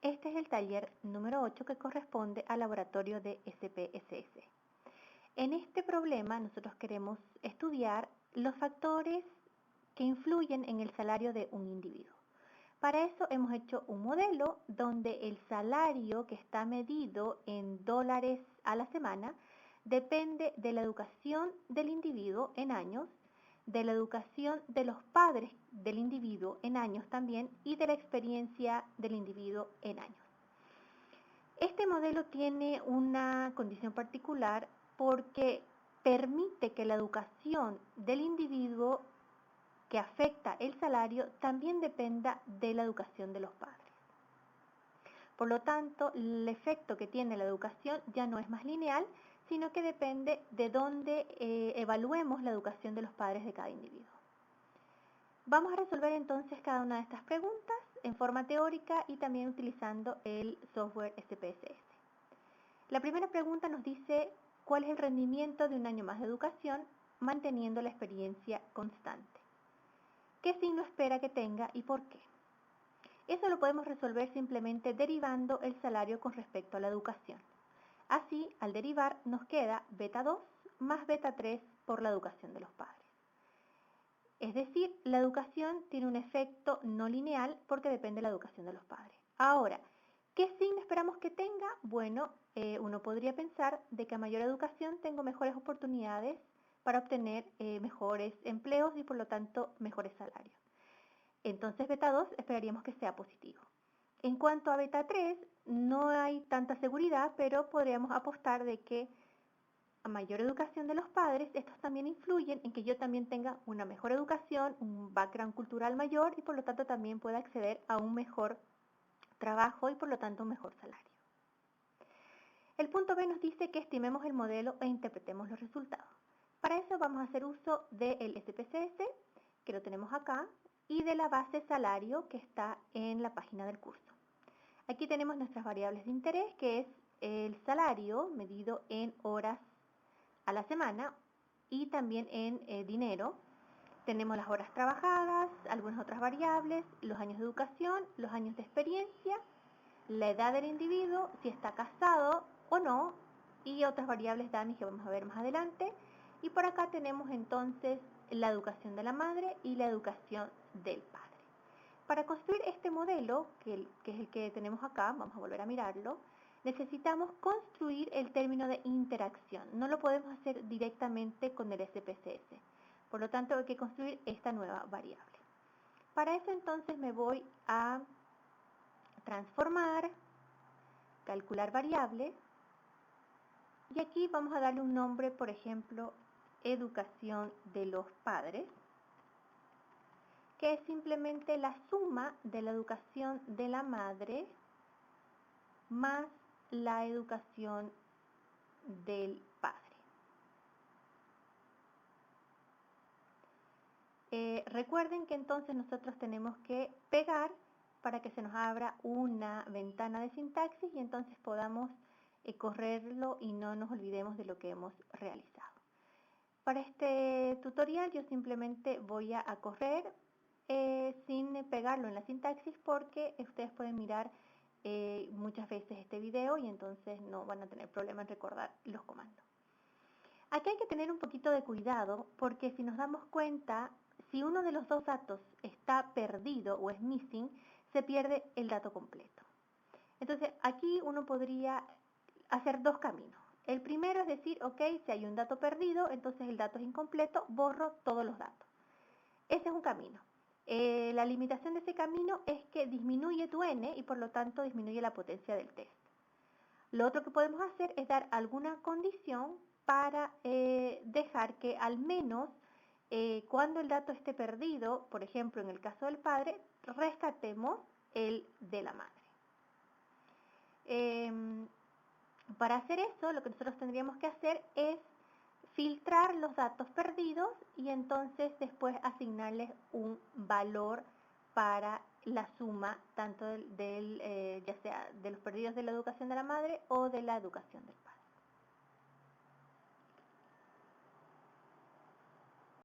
Este es el taller número 8 que corresponde al laboratorio de SPSS. En este problema nosotros queremos estudiar los factores que influyen en el salario de un individuo. Para eso hemos hecho un modelo donde el salario que está medido en dólares a la semana depende de la educación del individuo en años, de la educación de los padres del individuo en años también y de la experiencia del individuo en años. Este modelo tiene una condición particular porque permite que la educación del individuo que afecta el salario también dependa de la educación de los padres. Por lo tanto, el efecto que tiene la educación ya no es más lineal, sino que depende de dónde evaluemos la educación de los padres de cada individuo. Vamos a resolver entonces cada una de estas preguntas en forma teórica y también utilizando el software SPSS. La primera pregunta nos dice cuál es el rendimiento de un año más de educación manteniendo la experiencia constante. ¿Qué signo espera que tenga y por qué? Eso lo podemos resolver simplemente derivando el salario con respecto a la educación. Así, al derivar, nos queda beta 2 más beta 3 por la educación de los padres. Es decir, la educación tiene un efecto no lineal porque depende de la educación de los padres. Ahora, ¿qué signo esperamos que tenga? Bueno, uno podría pensar de que a mayor educación tengo mejores oportunidades para obtener mejores empleos y por lo tanto mejores salarios. Entonces beta 2 esperaríamos que sea positivo. En cuanto a beta 3, no hay tanta seguridad, pero podríamos apostar de que a mayor educación de los padres, estos también influyen en que yo también tenga una mejor educación, un background cultural mayor y por lo tanto también pueda acceder a un mejor trabajo y por lo tanto un mejor salario. El punto B nos dice que estimemos el modelo e interpretemos los resultados. Para eso vamos a hacer uso del SPSS, que lo tenemos acá, y de la base salario que está en la página del curso. Aquí tenemos nuestras variables de interés, que es el salario medido en horas a la semana y también en dinero. Tenemos las horas trabajadas, algunas otras variables, los años de educación, los años de experiencia, la edad del individuo, si está casado o no, y otras variables DAMI que vamos a ver más adelante. Y por acá tenemos entonces la educación de la madre y la educación del padre. Para construir este modelo, que es el que tenemos acá, vamos a volver a mirarlo, necesitamos construir el término de interacción. No lo podemos hacer directamente con el SPSS. Por lo tanto, hay que construir esta nueva variable. Para eso entonces me voy a transformar, calcular variable, y aquí vamos a darle un nombre, por ejemplo, educación de los padres, que es simplemente la suma de la educación de la madre más la educación del padre. Recuerden que entonces nosotros tenemos que pegar para que se nos abra una ventana de sintaxis y entonces podamos correrlo y no nos olvidemos de lo que hemos realizado. Para este tutorial yo simplemente voy a correr sin pegarlo en la sintaxis porque ustedes pueden mirar muchas veces este video y entonces no van a tener problema en recordar los comandos. Aquí hay que tener un poquito de cuidado porque si nos damos cuenta, si uno de los dos datos está perdido o es missing, se pierde el dato completo. Entonces aquí uno podría hacer dos caminos. El primero es decir, ok, si hay un dato perdido, entonces el dato es incompleto, borro todos los datos. Ese es un camino. La limitación de ese camino es que disminuye tu n y por lo tanto disminuye la potencia del test. Lo otro que podemos hacer es dar alguna condición para dejar que al menos cuando el dato esté perdido, por ejemplo en el caso del padre, rescatemos el de la madre. Para hacer eso, lo que nosotros tendríamos que hacer es filtrar los datos perdidos y entonces después asignarles un valor para la suma tanto ya sea de los perdidos de la educación de la madre o de la educación del padre.